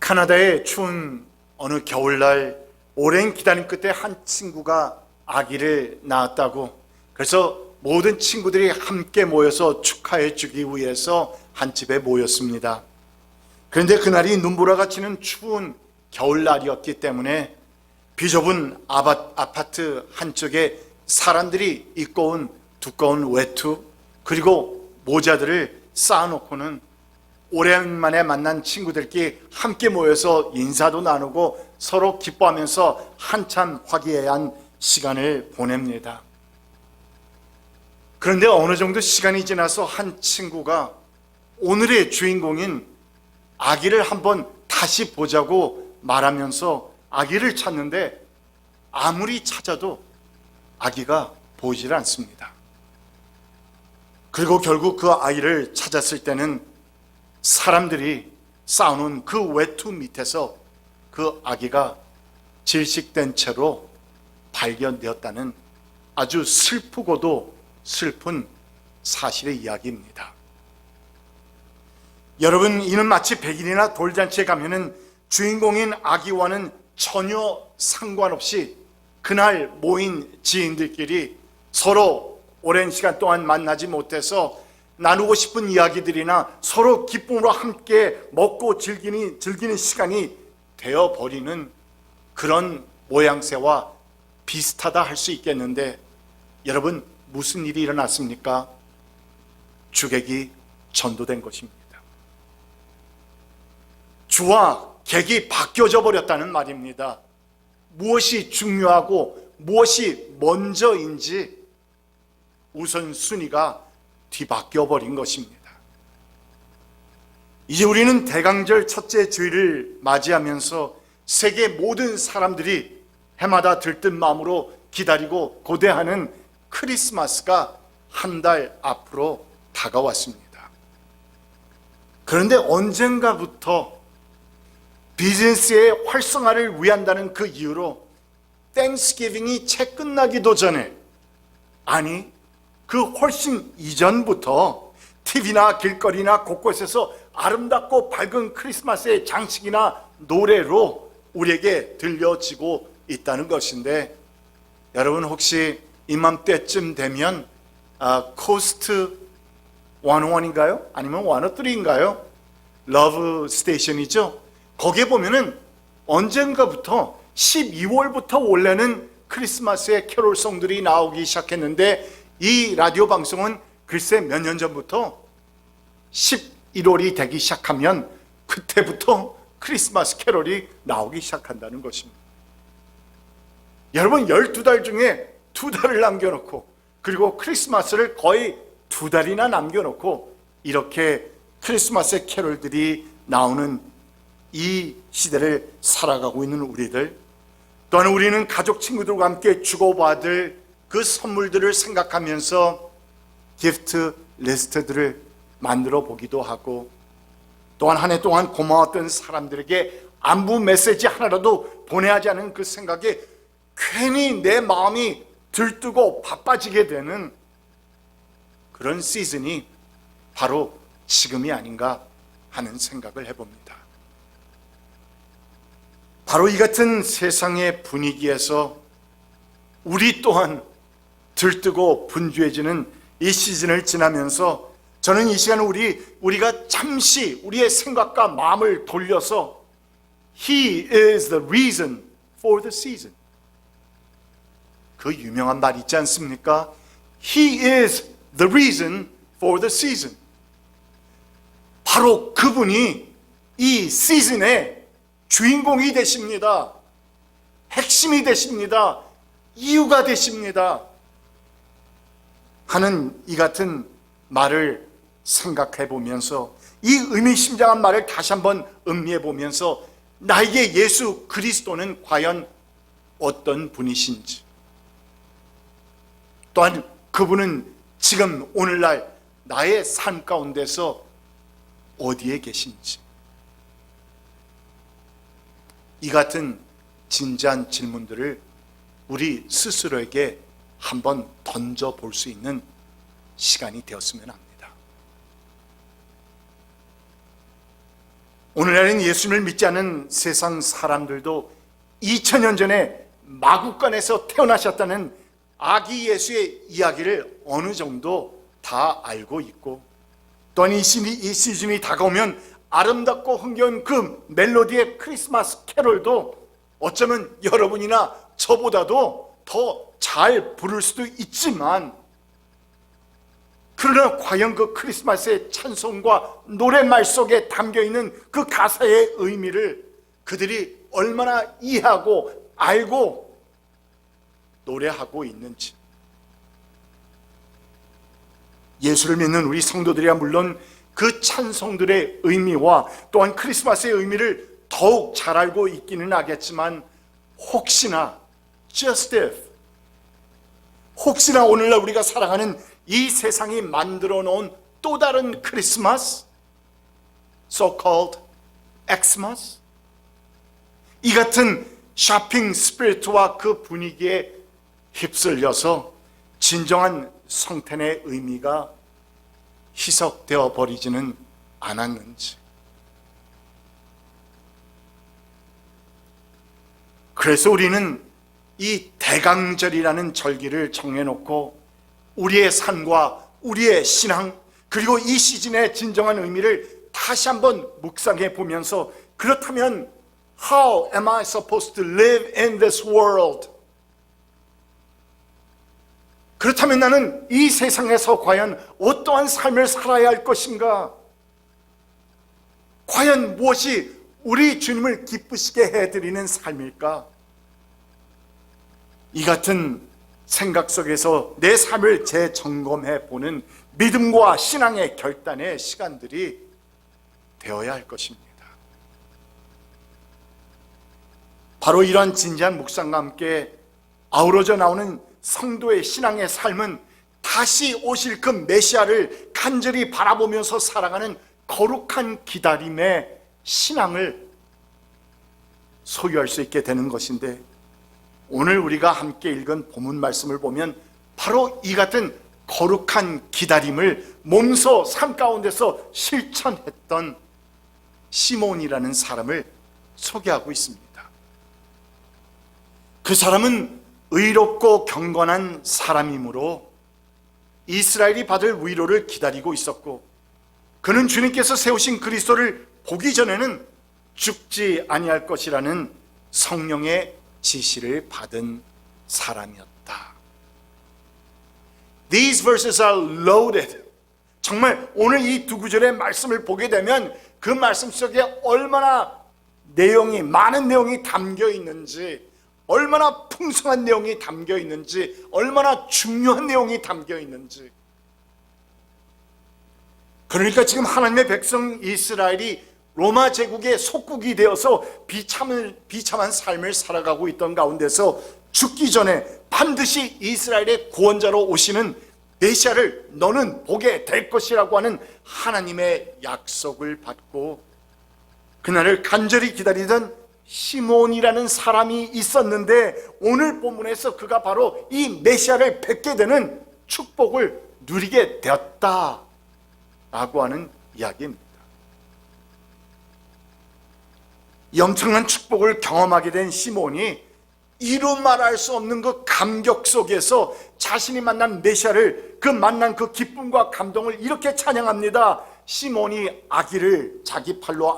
캐나다의 추운 어느 겨울날 오랜 기다림 끝에 한 친구가 아기를 낳았다고, 그래서 모든 친구들이 함께 모여서 축하해 주기 위해서 한 집에 모였습니다. 그런데 그날이 눈보라가 치는 추운 겨울날이었기 때문에 비좁은 아파트 한쪽에 사람들이 입고 온 두꺼운 외투 그리고 모자들을 쌓아놓고는 오랜만에 만난 친구들끼리 함께 모여서 인사도 나누고 서로 기뻐하면서 한참 화기애애한 시간을 보냅니다. 그런데 어느 정도 시간이 지나서 한 친구가 오늘의 주인공인 아기를 한번 다시 보자고 말하면서 아기를 찾는데 아무리 찾아도 아기가 보이질 않습니다. 그리고 결국 그 아이를 찾았을 때는 사람들이 쌓아놓은 그 외투 밑에서 그 아기가 질식된 채로 발견되었다는 아주 슬프고도 슬픈 사실의 이야기입니다. 여러분, 이는 마치 백일이나 돌잔치에 가면은 주인공인 아기와는 전혀 상관없이 그날 모인 지인들끼리 서로 오랜 시간 동안 만나지 못해서 나누고 싶은 이야기들이나 서로 기쁨으로 함께 먹고 즐기는 시간이 되어버리는 그런 모양새와 비슷하다 할 수 있겠는데, 여러분, 무슨 일이 일어났습니까? 주객이 전도된 것입니다. 주와 객이 바뀌어져 버렸다는 말입니다. 무엇이 중요하고 무엇이 먼저인지 우선순위가 뒤바뀌어 버린 것입니다. 이제 우리는 대강절 첫째 주일을 맞이하면서 세계 모든 사람들이 해마다 들뜬 마음으로 기다리고 고대하는 크리스마스가 한 달 앞으로 다가왔습니다. 그런데 언젠가부터 비즈니스의 활성화를 위한다는 그 이유로 땡스기빙이 채 끝나기도 전에, 아니 그 훨씬 이전부터 TV나 길거리나 곳곳에서 아름답고 밝은 크리스마스의 장식이나 노래로 우리에게 들려지고 있다는 것인데, 여러분 혹시 이맘때쯤 되면 코스트 101인가요? 아니면 103인가요? 러브 스테이션이죠. 거기에 보면은 언젠가부터 12월부터 원래는 크리스마스의 캐롤송들이 나오기 시작했는데, 이 라디오 방송은 글쎄 몇 년 전부터 11월이 되기 시작하면 그때부터 크리스마스 캐롤이 나오기 시작한다는 것입니다. 여러분, 12달 중에 2달을 남겨놓고, 그리고 크리스마스를 거의 2달이나 남겨놓고 이렇게 크리스마스의 캐롤들이 나오는 이 시대를 살아가고 있는 우리들, 또한 우리는 가족 친구들과 함께 주고받을 그 선물들을 생각하면서 기프트 리스트들을 만들어 보기도 하고, 또한 한 해 동안 고마웠던 사람들에게 안부 메시지 하나라도 보내야 하는 그 생각에 괜히 내 마음이 들뜨고 바빠지게 되는 그런 시즌이 바로 지금이 아닌가 하는 생각을 해봅니다. 바로 이 같은 세상의 분위기에서 우리 또한 들뜨고 분주해지는 이 시즌을 지나면서 저는 이 시간에 우리가 잠시 우리의 생각과 마음을 돌려서 He is the reason for the season, 그 유명한 말 있지 않습니까? He is the reason for the season. 바로 그분이 이 시즌의 주인공이 되십니다. 핵심이 되십니다. 이유가 되십니다. 하는 이 같은 말을 생각해 보면서, 이 의미심장한 말을 다시 한번 음미해 보면서 나에게 예수 그리스도는 과연 어떤 분이신지, 또한 그분은 지금 오늘날 나의 삶 가운데서 어디에 계신지, 이 같은 진지한 질문들을 우리 스스로에게 한번 던져볼 수 있는 시간이 되었으면 합니다. 오늘날은 예수님을 믿지 않는 세상 사람들도 2000년 전에 마구간에서 태어나셨다는 아기 예수의 이야기를 어느 정도 다 알고 있고, 또한 이 시즌이 다가오면 아름답고 흥겨운 그 멜로디의 크리스마스 캐롤도 어쩌면 여러분이나 저보다도 더 잘 부를 수도 있지만, 그러나 과연 그 크리스마스의 찬송과 노랫말 속에 담겨있는 그 가사의 의미를 그들이 얼마나 이해하고 알고 노래하고 있는지, 예수를 믿는 우리 성도들이야 물론 그 찬송들의 의미와 또한 크리스마스의 의미를 더욱 잘 알고 있기는 하겠지만, 혹시나 just if, 혹시나 오늘날 우리가 살아가는 이 세상이 만들어 놓은 또 다른 크리스마스, so-called Xmas, 이 같은 쇼핑 스피릿과 그 분위기에 휩쓸려서 진정한 성탄의 의미가 희석되어 버리지는 않았는지. 그래서 우리는 이 대강절이라는 절기를 정해놓고 우리의 삶과 우리의 신앙, 그리고 이 시즌의 진정한 의미를 다시 한번 묵상해 보면서, 그렇다면 How am I supposed to live in this world? 그렇다면 나는 이 세상에서 과연 어떠한 삶을 살아야 할 것인가? 과연 무엇이 우리 주님을 기쁘시게 해드리는 삶일까? 이 같은 생각 속에서 내 삶을 재점검해 보는 믿음과 신앙의 결단의 시간들이 되어야 할 것입니다. 바로 이러한 진지한 묵상과 함께 아우러져 나오는 성도의 신앙의 삶은 다시 오실 그 메시아를 간절히 바라보면서 살아가는 거룩한 기다림의 신앙을 소유할 수 있게 되는 것인데, 오늘 우리가 함께 읽은 본문 말씀을 보면 바로 이 같은 거룩한 기다림을 몸소 삶 가운데서 실천했던 시몬이라는 사람을 소개하고 있습니다. 그 사람은 의롭고 경건한 사람이므로 이스라엘이 받을 위로를 기다리고 있었고, 그는 주님께서 세우신 그리스도를 보기 전에는 죽지 아니할 것이라는 성령의 지시를 받은 사람이었다. These verses are loaded. 정말 오늘 이 두 구절의 말씀을 보게 되면 그 말씀 속에 얼마나 많은 내용이 담겨 있는지, 얼마나 풍성한 내용이 담겨 있는지, 얼마나 중요한 내용이 담겨 있는지. 그러니까 지금 하나님의 백성 이스라엘이 로마 제국의 속국이 되어서 비참한 삶을 살아가고 있던 가운데서 죽기 전에 반드시 이스라엘의 구원자로 오시는 메시아를 너는 보게 될 것이라고 하는 하나님의 약속을 받고 그날을 간절히 기다리던 시몬이라는 사람이 있었는데, 오늘 본문에서 그가 바로 이 메시아를 뵙게 되는 축복을 누리게 되었다라고 하는 이야기입니다. 이 엄청난 축복을 경험하게 된 시몬이 이루 말할 수 없는 그 감격 속에서 자신이 만난 메시아를, 그 만난 그 기쁨과 감동을 이렇게 찬양합니다. 시몬이 아기를 자기 팔로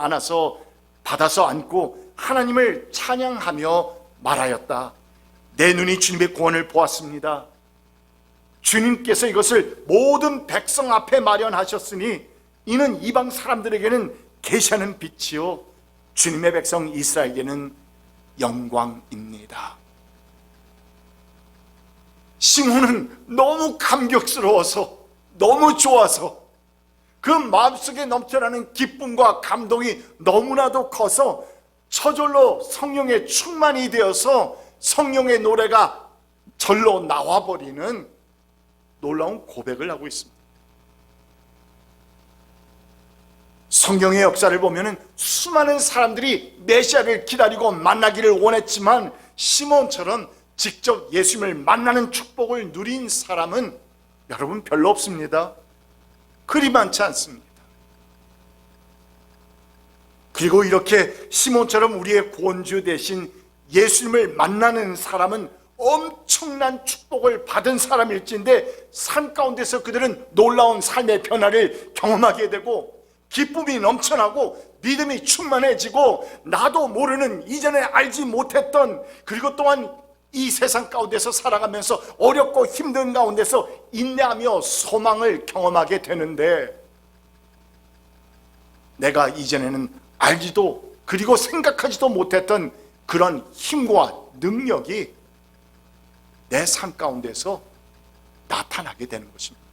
받아서 안고 하나님을 찬양하며 말하였다. 내 눈이 주님의 구원을 보았습니다. 주님께서 이것을 모든 백성 앞에 마련하셨으니 이는 이방 사람들에게는 계시하는 빛이요 주님의 백성 이스라엘에게는 영광입니다. 시몬은 너무 감격스러워서, 너무 좋아서, 그 마음속에 넘쳐나는 기쁨과 감동이 너무나도 커서 저절로 성령의 충만이 되어서 성령의 노래가 절로 나와버리는 놀라운 고백을 하고 있습니다. 성경의 역사를 보면 수많은 사람들이 메시아를 기다리고 만나기를 원했지만 시몬처럼 직접 예수님을 만나는 축복을 누린 사람은 여러분 별로 없습니다. 그리 많지 않습니다. 그리고 이렇게 시몬처럼 우리의 구원주 대신 예수님을 만나는 사람은 엄청난 축복을 받은 사람일진데 산 가운데서 그들은 놀라운 삶의 변화를 경험하게 되고 기쁨이 넘쳐나고 믿음이 충만해지고 나도 모르는 이전에 알지 못했던, 그리고 또한 이 세상 가운데서 살아가면서 어렵고 힘든 가운데서 인내하며 소망을 경험하게 되는데, 내가 이전에는 알지도 그리고 생각하지도 못했던 그런 힘과 능력이 내 삶 가운데서 나타나게 되는 것입니다.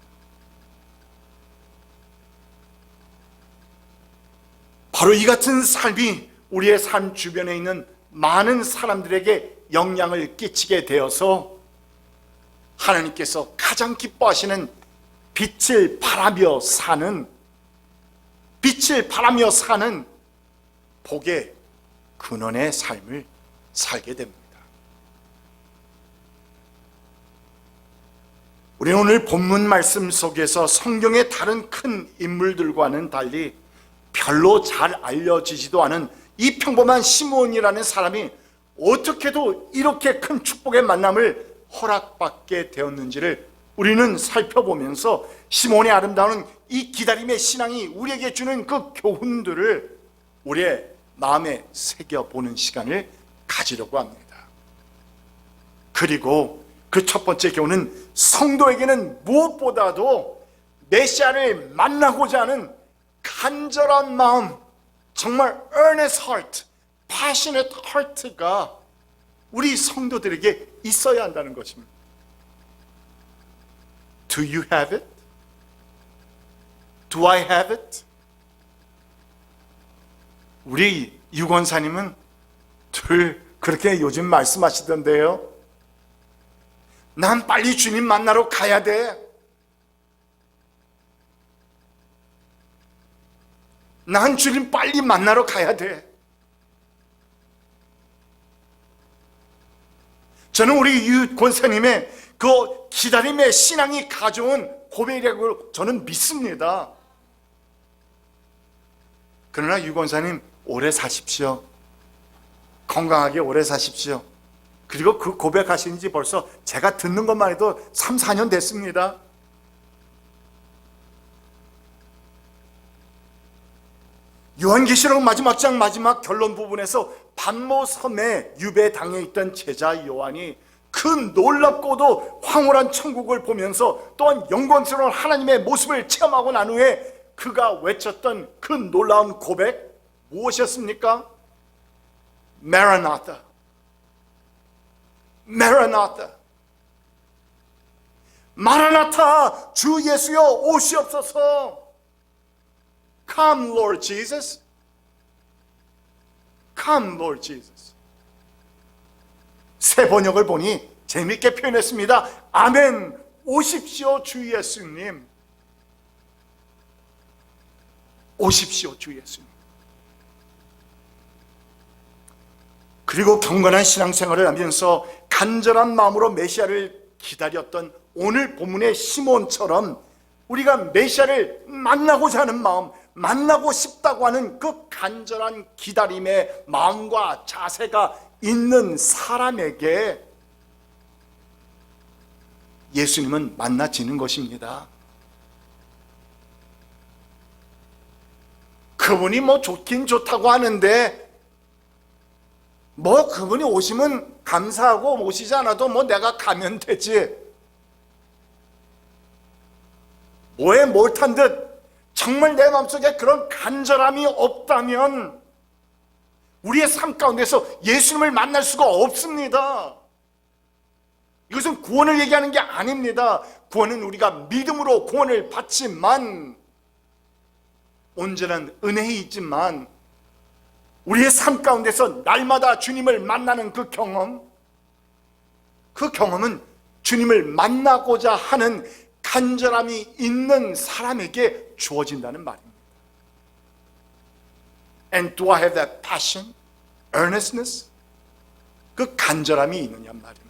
바로 이 같은 삶이 우리의 삶 주변에 있는 많은 사람들에게 영향을 끼치게 되어서 하나님께서 가장 기뻐하시는 빛을 바라며 사는 복의 근원의 삶을 살게 됩니다. 우리는 오늘 본문 말씀 속에서 성경의 다른 큰 인물들과는 달리 별로 잘 알려지지도 않은 이 평범한 시몬이라는 사람이 어떻게도 이렇게 큰 축복의 만남을 허락받게 되었는지를 우리는 살펴보면서 시몬의 아름다운 이 기다림의 신앙이 우리에게 주는 그 교훈들을 우리의 마음에 새겨보는 시간을 가지려고 합니다. 그리고 그 첫 번째 교훈은 성도에게는 무엇보다도 메시아를 만나고자 하는 간절한 마음, 정말 earnest heart, passionate heart가 우리 성도들에게 있어야 한다는 것입니다. Do you have it? Do I have it? 우리 유 권사님은 늘 그렇게 요즘 말씀하시던데요. 난 빨리 주님 만나러 가야 돼. 난 주님 빨리 만나러 가야 돼. 저는 우리 유 권사님의 그 기다림의 신앙이 가져온 고백이라고 저는 믿습니다. 그러나 유 권사님 오래 사십시오. 건강하게 오래 사십시오. 그리고 그 고백하신 지 벌써 제가 듣는 것만 해도 3, 4년 됐습니다. 요한계시록 마지막 장 마지막 결론 부분에서 pat모 섬에 유배당해 있던 제자 요한이 그 놀랍고도 황홀한 천국을 보면서 또한 영광스러운 하나님의 모습을 체험하고 난 후에 그가 외쳤던 그 놀라운 고백 무엇이었습니까? Maranatha, Maranatha, 마라나타, 주 예수여 오시옵소서. Come Lord Jesus, Come Lord Jesus. 새 번역을 보니 재미있게 표현했습니다. 아멘, 오십시오 주 예수님. 오십시오 주 예수님. 그리고 경건한 신앙생활을 하면서 간절한 마음으로 메시아를 기다렸던 오늘 본문의 시몬처럼 우리가 메시아를 만나고자 하는 마음, 만나고 싶다고 하는 그 간절한 기다림의 마음과 자세가 있는 사람에게 예수님은 만나지는 것입니다. 그분이 뭐 좋긴 좋다고 하는데 뭐 그분이 오시면 감사하고 오시지 않아도 뭐 내가 가면 되지. 뭐에 몰탄 듯 정말 내 마음속에 그런 간절함이 없다면 우리의 삶 가운데서 예수님을 만날 수가 없습니다. 이것은 구원을 얘기하는 게 아닙니다. 구원은 우리가 믿음으로 구원을 받지만 온전한 은혜이지만 우리의 삶 가운데서 날마다 주님을 만나는 그 경험은 주님을 만나고자 하는 간절함이 있는 사람에게 주어진다는 말입니다. And do I have that passion, earnestness? 그 간절함이 있느냐 말입니다.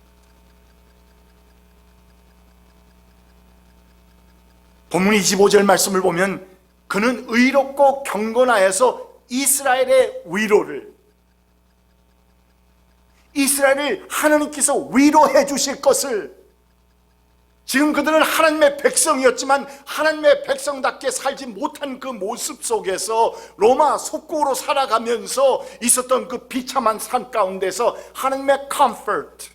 본문 25절 말씀을 보면 그는 의롭고 경건하여서 이스라엘의 위로를, 이스라엘을 하나님께서 위로해 주실 것을, 지금 그들은 하나님의 백성이었지만 하나님의 백성답게 살지 못한 그 모습 속에서 로마 속국으로 살아가면서 있었던 그 비참한 삶 가운데서 하나님의 comfort,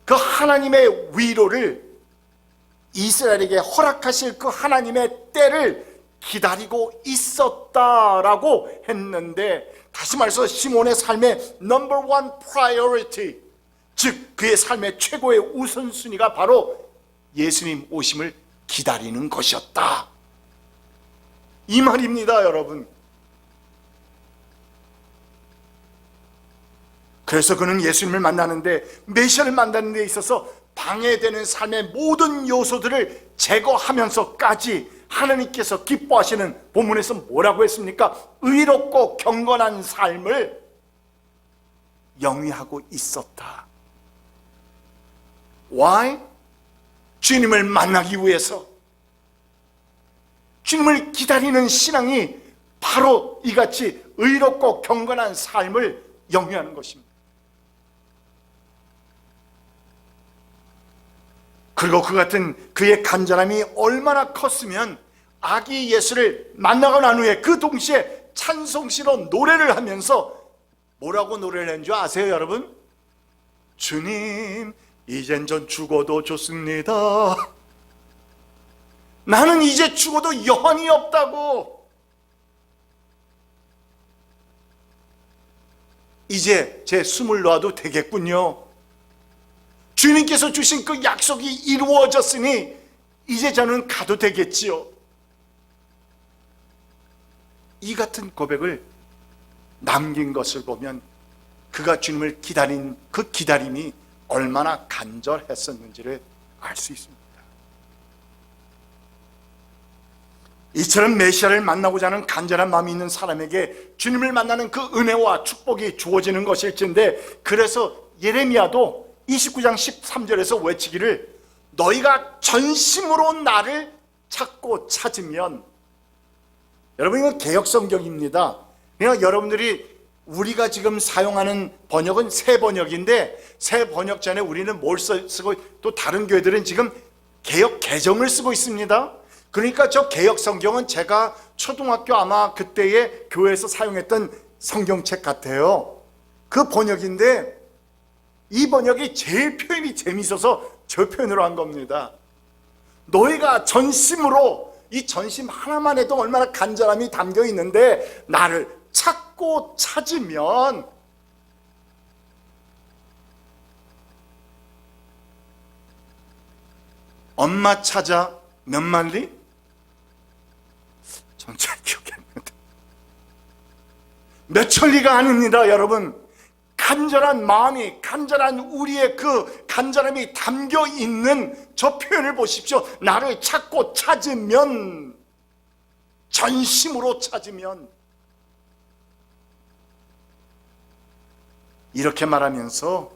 그 하나님의 위로를, 이스라엘에게 허락하실 그 하나님의 때를 기다리고 있었다라고 했는데, 다시 말해서 시몬의 삶의 넘버 원 프라이어리티, 즉 그의 삶의 최고의 우선순위가 바로 예수님 오심을 기다리는 것이었다, 이 말입니다, 여러분. 그래서 그는 예수님을 만나는데, 메시아를 만나는 데 있어서 방해되는 삶의 모든 요소들을 제거하면서까지 하나님께서 기뻐하시는, 본문에서 뭐라고 했습니까? 의롭고 경건한 삶을 영위하고 있었다. Why? 주님을 만나기 위해서. 주님을 기다리는 신앙이 바로 이같이 의롭고 경건한 삶을 영위하는 것입니다. 그리고 그 같은 그의 간절함이 얼마나 컸으면 아기 예수를 만나고 난 후에 그 동시에 찬송시로 노래를 하면서 뭐라고 노래를 했는 줄 아세요, 여러분? 주님, 이젠 전 죽어도 좋습니다. 나는 이제 죽어도 여한이 없다고. 이제 제 숨을 놓아도 되겠군요. 주님께서 주신 그 약속이 이루어졌으니 이제 저는 가도 되겠지요. 이 같은 고백을 남긴 것을 보면 그가 주님을 기다린 그 기다림이 얼마나 간절했었는지를 알 수 있습니다. 이처럼 메시아를 만나고자 하는 간절한 마음이 있는 사람에게 주님을 만나는 그 은혜와 축복이 주어지는 것일진데, 그래서 예레미야도 29장 13절에서 외치기를, 너희가 전심으로 나를 찾고 찾으면, 여러분 이건 개역성경입니다. 그냥 여러분들이, 우리가 지금 사용하는 번역은 새 번역인데, 새 번역 전에 우리는 뭘 쓰고, 또 다른 교회들은 지금 개역 개정을 쓰고 있습니다. 그러니까 저 개역 성경은 제가 초등학교 아마 그때에 교회에서 사용했던 성경책 같아요. 그 번역인데, 이 번역이 제일 표현이 재미있어서 저 표현으로 한 겁니다. 너희가 전심으로, 이 전심 하나만 해도 얼마나 간절함이 담겨 있는데, 나를 찾고 찾으면 엄마 찾아 몇 마리? 전 잘 기억이 안 나는데 몇 천리가 아닙니다, 여러분. 간절한 마음이, 간절한 우리의 그 간절함이 담겨 있는 저 표현을 보십시오. 나를 찾고 찾으면, 전심으로 찾으면. 이렇게 말하면서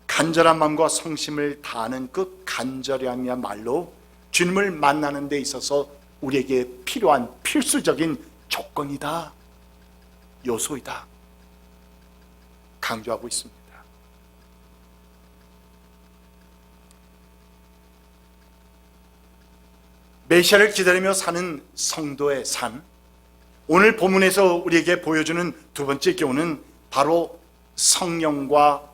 간절한 마음과 성심을 다하는 그 간절함이야말로 주님을 만나는 데 있어서 우리에게 필요한 필수적인 조건이다, 요소이다 강조하고 있습니다. 메시아를 기다리며 사는 성도의 삶, 오늘 본문에서 우리에게 보여주는 두 번째 교훈은 바로 성령과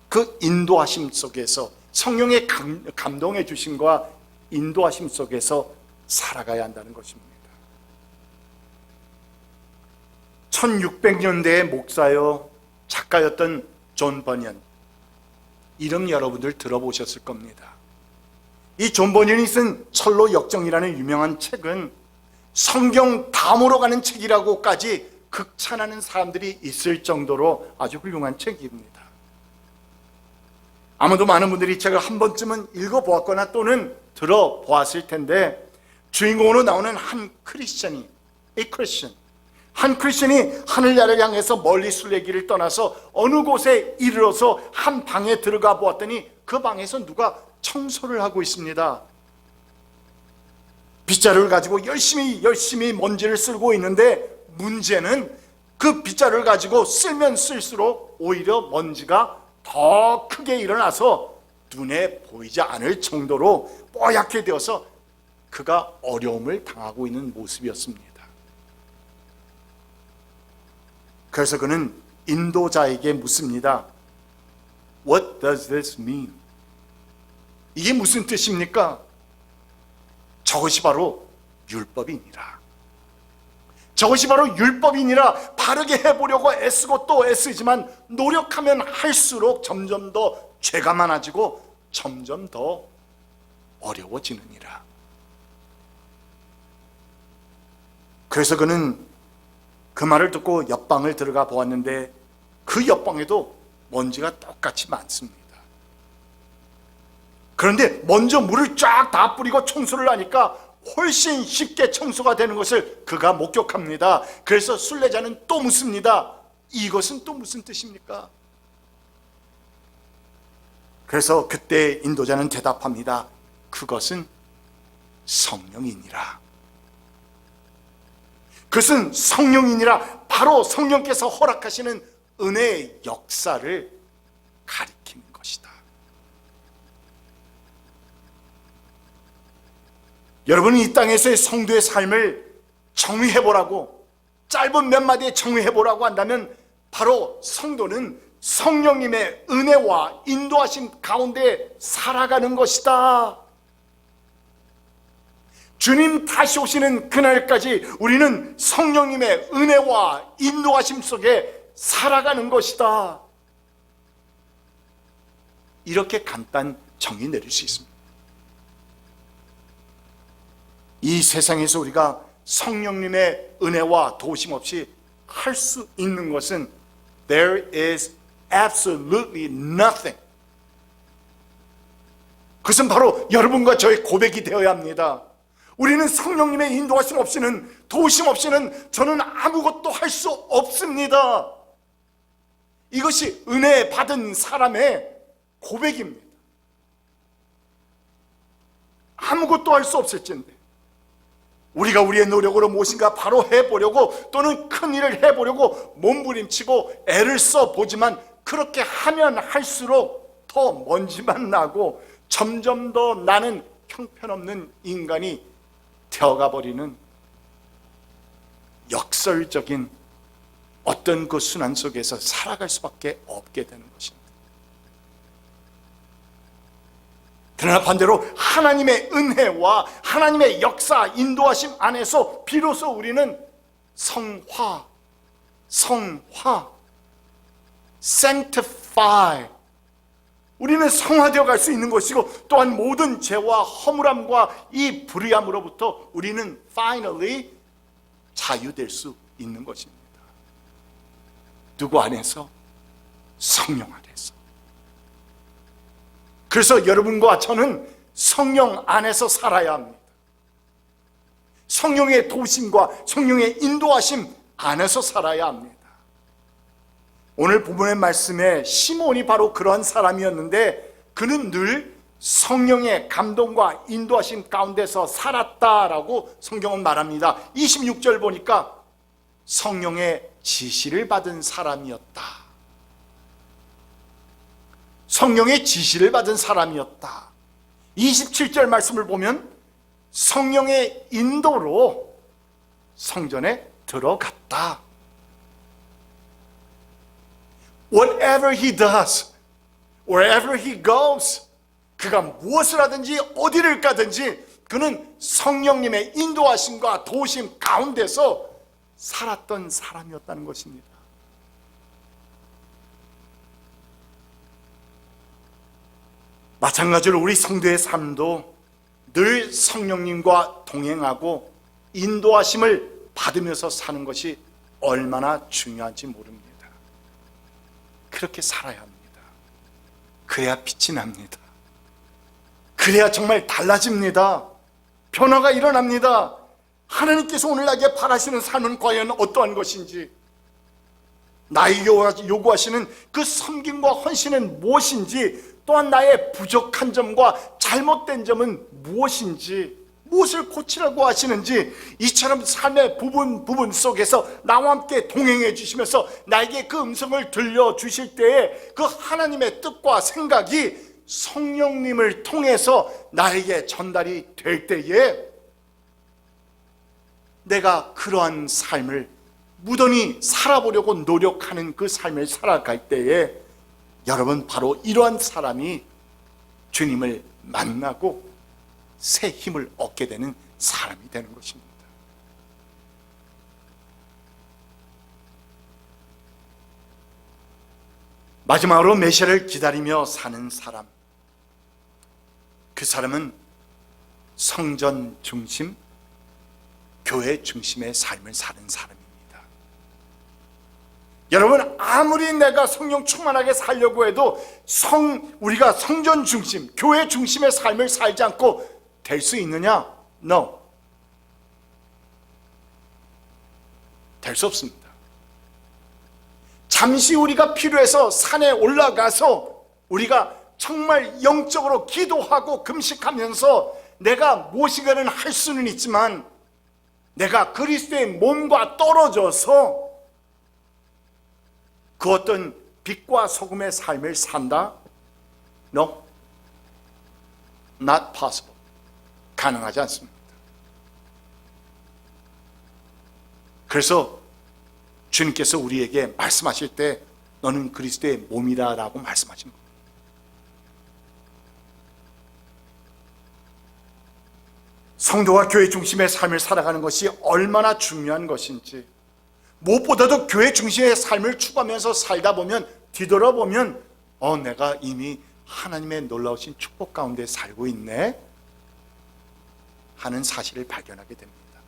그 인도하심 속에서, 성령의 감동해 주심과 인도하심 속에서 살아가야 한다는 것입니다. 1600년대의 목사요 작가였던 존 버년, 이름 여러분들 들어보셨을 겁니다. 이 존 버년이 쓴 철로 역정이라는 유명한 책은 성경 다모로 가는 책이라고까지 극찬하는 사람들이 있을 정도로 아주 훌륭한 책입니다. 아마도 많은 분들이 이 책을 한 번쯤은 읽어보았거나 또는 들어보았을 텐데, 주인공으로 나오는 한 크리스천이, 한 크리스천이 하늘나라를 향해서 멀리 순례길을 떠나서 어느 곳에 이르러서 한 방에 들어가 보았더니 그 방에서 누가 청소를 하고 있습니다. 빗자루를 가지고 열심히 먼지를 쓸고 있는데, 문제는 그 빗자루를 가지고 쓸면 쓸수록 오히려 먼지가 더 크게 일어나서 눈에 보이지 않을 정도로 뽀얗게 되어서 그가 어려움을 당하고 있는 모습이었습니다. 그래서 그는 인도자에게 묻습니다. What does this mean? 이게 무슨 뜻입니까? 저것이 바로 율법이니라. 저것이 바로 율법이니라. 바르게 해보려고 애쓰고 또 애쓰지만 노력하면 할수록 점점 더 죄가 많아지고 점점 더 어려워지느니라. 그래서 그는 그 말을 듣고 옆방을 들어가 보았는데 그 옆방에도 먼지가 똑같이 많습니다. 그런데 먼저 물을 쫙 다 뿌리고 청소를 하니까 훨씬 쉽게 청소가 되는 것을 그가 목격합니다. 그래서 순례자는 또 묻습니다. 이것은 또 무슨 뜻입니까? 그래서 그때 인도자는 대답합니다. 그것은 성령이니라. 그것은 성령이니라. 바로 성령께서 허락하시는 은혜의 역사를 가리키는 것이다. 여러분은 이 땅에서의 성도의 삶을 정의해보라고, 짧은 몇 마디에 정의해보라고 한다면 바로 성도는 성령님의 은혜와 인도하심 가운데 살아가는 것이다. 주님 다시 오시는 그날까지 우리는 성령님의 은혜와 인도하심 속에 살아가는 것이다. 이렇게 간단 정의 내릴 수 있습니다. 이 세상에서 우리가 성령님의 은혜와 도우심 없이 할 수 있는 것은 There is absolutely nothing. 그것은 바로 여러분과 저의 고백이 되어야 합니다. 우리는 성령님의 인도하심 없이는, 도우심 없이는 저는 아무것도 할 수 없습니다. 이것이 은혜 받은 사람의 고백입니다. 아무것도 할 수 없을진데 우리가 우리의 노력으로 무엇인가 바로 해보려고 또는 큰 일을 해보려고 몸부림치고 애를 써보지만 그렇게 하면 할수록 더 먼지만 나고 점점 더 나는 형편없는 인간이 되어가 버리는 역설적인 어떤 그 순환 속에서 살아갈 수밖에 없게 되는 것입니다. 그러나 반대로 하나님의 은혜와 하나님의 역사, 인도하심 안에서 비로소 우리는 성화, sanctify, 우리는 성화되어 갈 수 있는 것이고 또한 모든 죄와 허물함과 이 불의함으로부터 우리는 finally 자유될 수 있는 것입니다. 누구 안에서? 성령 안에서. 그래서 여러분과 저는 성령 안에서 살아야 합니다. 성령의 도우심과 성령의 인도하심 안에서 살아야 합니다. 오늘 본문의 말씀에 시몬이 바로 그러한 사람이었는데 그는 늘 성령의 감동과 인도하심 가운데서 살았다라고 성경은 말합니다. 26절 보니까 성령의 지시를 받은 사람이었다. 성령의 지시를 받은 사람이었다. 27절 말씀을 보면 성령의 인도로 성전에 들어갔다. Whatever he does, wherever he goes, 그가 무엇을 하든지 어디를 가든지 그는 성령님의 인도하심과 도우심 가운데서 살았던 사람이었다는 것입니다. 마찬가지로 우리 성도의 삶도 늘 성령님과 동행하고 인도하심을 받으면서 사는 것이 얼마나 중요한지 모릅니다. 그렇게 살아야 합니다. 그래야 빛이 납니다. 그래야 정말 달라집니다. 변화가 일어납니다. 하나님께서 오늘 나에게 바라시는 삶은 과연 어떠한 것인지, 나에게 요구하시는 그 섬김과 헌신은 무엇인지, 또한 나의 부족한 점과 잘못된 점은 무엇인지, 무엇을 고치라고 하시는지 이처럼 삶의 부분 속에서 나와 함께 동행해 주시면서 나에게 그 음성을 들려주실 때에 그 하나님의 뜻과 생각이 성령님을 통해서 나에게 전달이 될 때에 내가 그러한 삶을 무던히 살아보려고 노력하는 그 삶을 살아갈 때에 여러분, 바로 이러한 사람이 주님을 만나고 새 힘을 얻게 되는 사람이 되는 것입니다. 마지막으로 메시아를 기다리며 사는 사람, 그 사람은 성전 중심, 교회 중심의 삶을 사는 사람입니다. 여러분, 아무리 내가 성령 충만하게 살려고 해도 우리가 성전 중심, 교회 중심의 삶을 살지 않고 될 수 있느냐? No. 될 수 없습니다. 잠시 우리가 필요해서 산에 올라가서 우리가 정말 영적으로 기도하고 금식하면서 내가 무엇인가는 할 수는 있지만 내가 그리스도의 몸과 떨어져서 그 어떤 빛과 소금의 삶을 산다? No, not possible. 가능하지 않습니다. 그래서 주님께서 우리에게 말씀하실 때 너는 그리스도의 몸이다 라고 말씀하신 겁니다. 성도와 교회 중심의 삶을 살아가는 것이 얼마나 중요한 것인지, 무엇보다도 교회 중심의 삶을 추구하면서 살다 보면 뒤돌아보면 내가 이미 하나님의 놀라우신 축복 가운데 살고 있네 하는 사실을 발견하게 됩니다.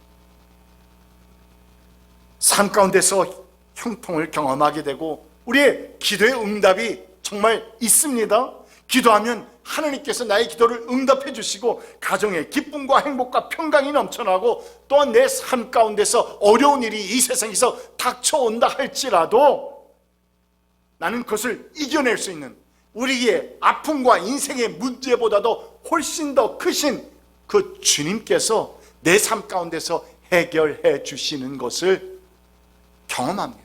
삶 가운데서 형통을 경험하게 되고 우리의 기도의 응답이 정말 있습니다. 기도하면 하나님께서 나의 기도를 응답해 주시고 가정의 기쁨과 행복과 평강이 넘쳐나고 또한 내 삶 가운데서 어려운 일이 이 세상에서 닥쳐온다 할지라도 나는 그것을 이겨낼 수 있는, 우리의 아픔과 인생의 문제보다도 훨씬 더 크신 그 주님께서 내 삶 가운데서 해결해 주시는 것을 경험합니다.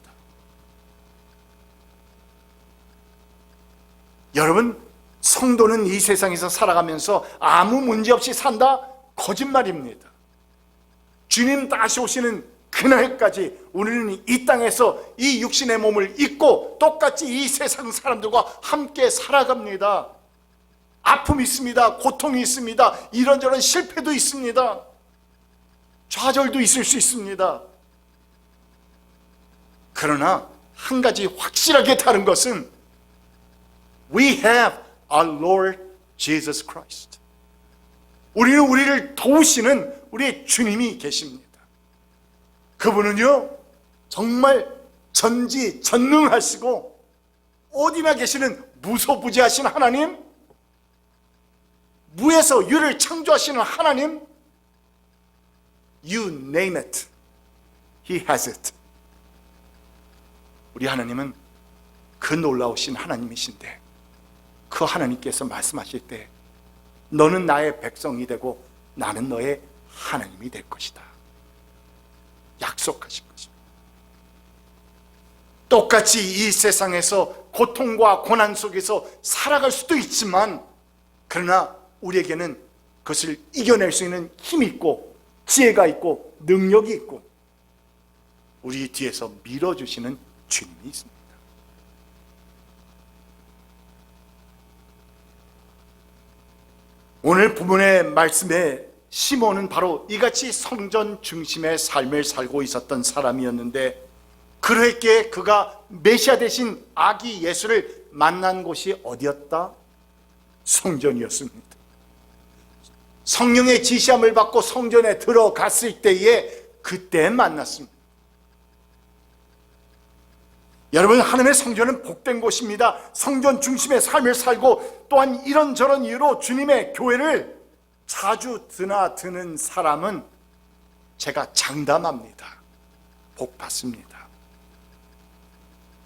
여러분, 성도는 이 세상에서 살아가면서 아무 문제 없이 산다? 거짓말입니다. 주님 다시 오시는 그날까지 우리는 이 땅에서 이 육신의 몸을 입고 똑같이 이 세상 사람들과 함께 살아갑니다. 아픔이 있습니다. 고통이 있습니다. 이런저런 실패도 있습니다. 좌절도 있을 수 있습니다. 그러나 한 가지 확실하게 다른 것은 We have our Lord Jesus Christ. 우리는 우리를 도우시는 우리의 주님이 계십니다. 그분은요 정말 전지전능하시고 어디나 계시는 무소부지하신 하나님, 무에서 유를 창조하시는 하나님, You name it, He has it. 우리 하나님은 그 놀라우신 하나님이신데 그 하나님께서 말씀하실 때 너는 나의 백성이 되고 나는 너의 하나님이 될 것이다 약속하신 것입니다. 똑같이 이 세상에서 고통과 고난 속에서 살아갈 수도 있지만 그러나 우리에게는 그것을 이겨낼 수 있는 힘이 있고 지혜가 있고 능력이 있고 우리 뒤에서 밀어주시는 주님이 있습니다. 오늘 본문의 말씀에 시몬은 바로 이같이 성전 중심의 삶을 살고 있었던 사람이었는데 그러했기에 그가 메시아 대신 아기 예수를 만난 곳이 어디였다? 성전이었습니다. 성령의 지시함을 받고 성전에 들어갔을 때에 그때 만났습니다. 여러분, 하나님의 성전은 복된 곳입니다. 성전 중심의 삶을 살고 또한 이런저런 이유로 주님의 교회를 자주 드나드는 사람은 제가 장담합니다. 복 받습니다.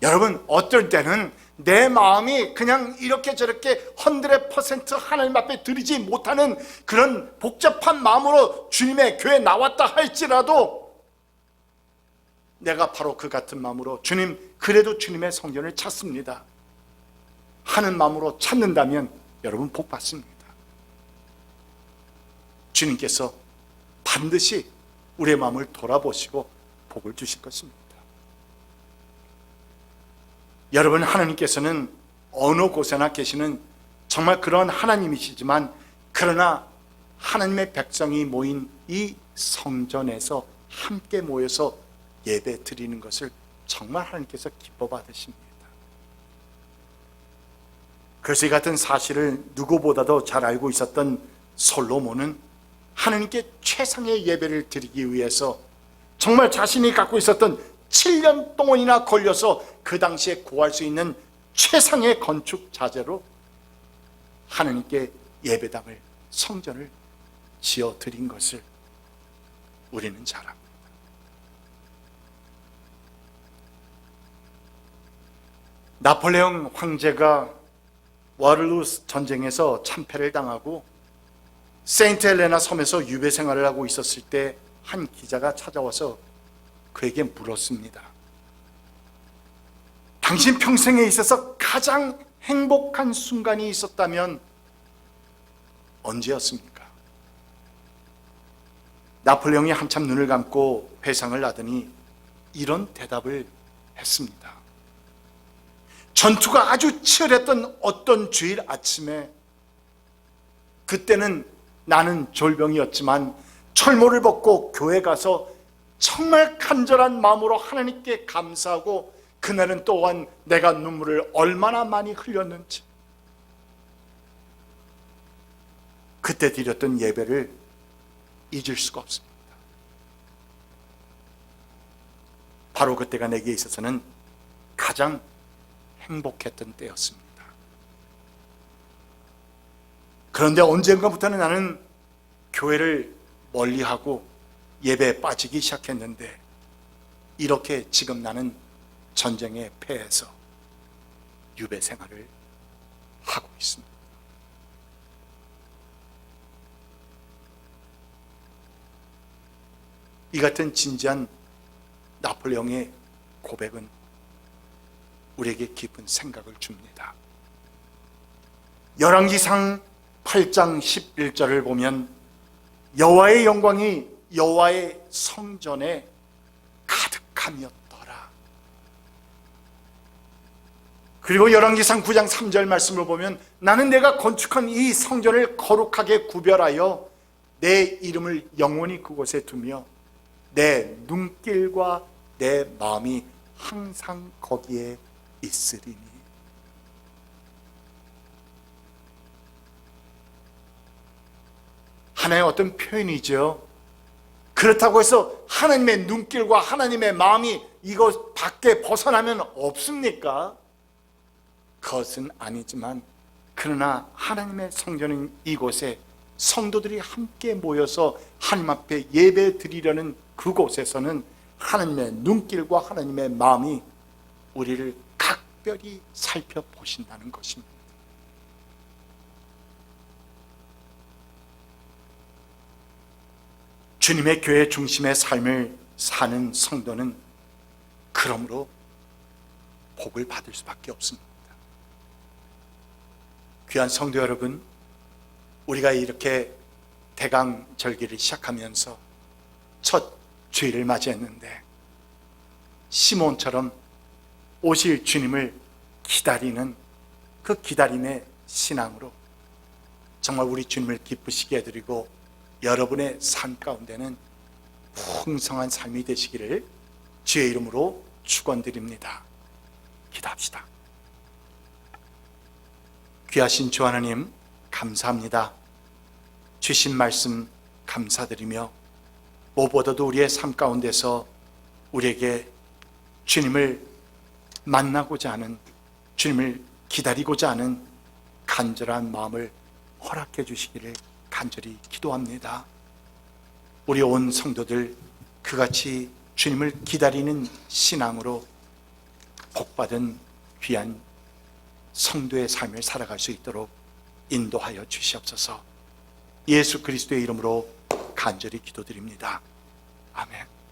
여러분, 어떨 때는 내 마음이 그냥 이렇게 저렇게 100% 하나님 앞에 드리지 못하는 그런 복잡한 마음으로 주님의 교회에 나왔다 할지라도 내가 바로 그 같은 마음으로 주님, 그래도 주님의 성전을 찾습니다 하는 마음으로 찾는다면 여러분 복 받습니다. 주님께서 반드시 우리의 마음을 돌아보시고 복을 주실 것입니다. 여러분, 하나님께서는 어느 곳에나 계시는 정말 그런 하나님이시지만, 그러나 하나님의 백성이 모인 이 성전에서 함께 모여서 예배 드리는 것을 정말 하나님께서 기뻐 받으십니다. 그래서 이 같은 사실을 누구보다도 잘 알고 있었던 솔로몬은 하나님께 최상의 예배를 드리기 위해서 정말 자신이 갖고 있었던 7년 동안이나 걸려서 그 당시에 구할 수 있는 최상의 건축 자재로 하나님께 예배당을, 성전을 지어 드린 것을 우리는 잘 압니다. 나폴레옹 황제가 와르루 전쟁에서 참패를 당하고 세인트 헬레나 섬에서 유배 생활을 하고 있었을 때 한 기자가 찾아와서 그에게 물었습니다. 당신 평생에 있어서 가장 행복한 순간이 있었다면 언제였습니까? 나폴레옹이 한참 눈을 감고 회상을 하더니 이런 대답을 했습니다. 전투가 아주 치열했던 어떤 주일 아침에, 그때는 나는 졸병이었지만 철모를 벗고 교회 가서 정말 간절한 마음으로 하나님께 감사하고, 그날은 또한 내가 눈물을 얼마나 많이 흘렸는지, 그때 드렸던 예배를 잊을 수가 없습니다. 바로 그때가 내게 있어서는 가장 행복했던 때였습니다. 그런데 언젠가부터는 나는 교회를 멀리하고 예배에 빠지기 시작했는데, 이렇게 지금 나는 전쟁에 패해서 유배 생활을 하고 있습니다. 이 같은 진지한 나폴레옹의 고백은 우리에게 깊은 생각을 줍니다. 열왕기상 8장 11절을 보면 여호와의 영광이 여호와의 성전에 가득함이었더라. 그리고 열왕기상 9장 3절 말씀을 보면 나는 내가 건축한 이 성전을 거룩하게 구별하여 내 이름을 영원히 그곳에 두며 내 눈길과 내 마음이 항상 거기에 있으리니. 하나의 어떤 표현이죠. 그렇다고 해서 하나님의 눈길과 하나님의 마음이 이것 밖에 벗어나면 없습니까? 그것은 아니지만, 그러나 하나님의 성전인 이곳에 성도들이 함께 모여서 하나님 앞에 예배 드리려는 그곳에서는 하나님의 눈길과 하나님의 마음이 우리를 각별히 살펴보신다는 것입니다. 주님의 교회 중심의 삶을 사는 성도는 그러므로 복을 받을 수밖에 없습니다. 귀한 성도 여러분, 우리가 이렇게 대강절기를 시작하면서 첫 주일을 맞이했는데, 시몬처럼 오실 주님을 기다리는 그 기다림의 신앙으로 정말 우리 주님을 기쁘시게 해드리고 여러분의 삶 가운데는 풍성한 삶이 되시기를 주의 이름으로 축원드립니다. 기도합시다. 귀하신 주 하나님, 감사합니다. 주신 말씀 감사드리며 무엇보다도 우리의 삶 가운데서 우리에게 주님을 만나고자 하는, 주님을 기다리고자 하는 간절한 마음을 허락해 주시기를 간절히 기도합니다. 우리 온 성도들 그같이 주님을 기다리는 신앙으로 복받은 귀한 성도의 삶을 살아갈 수 있도록 인도하여 주시옵소서. 예수 그리스도의 이름으로 간절히 기도드립니다. 아멘.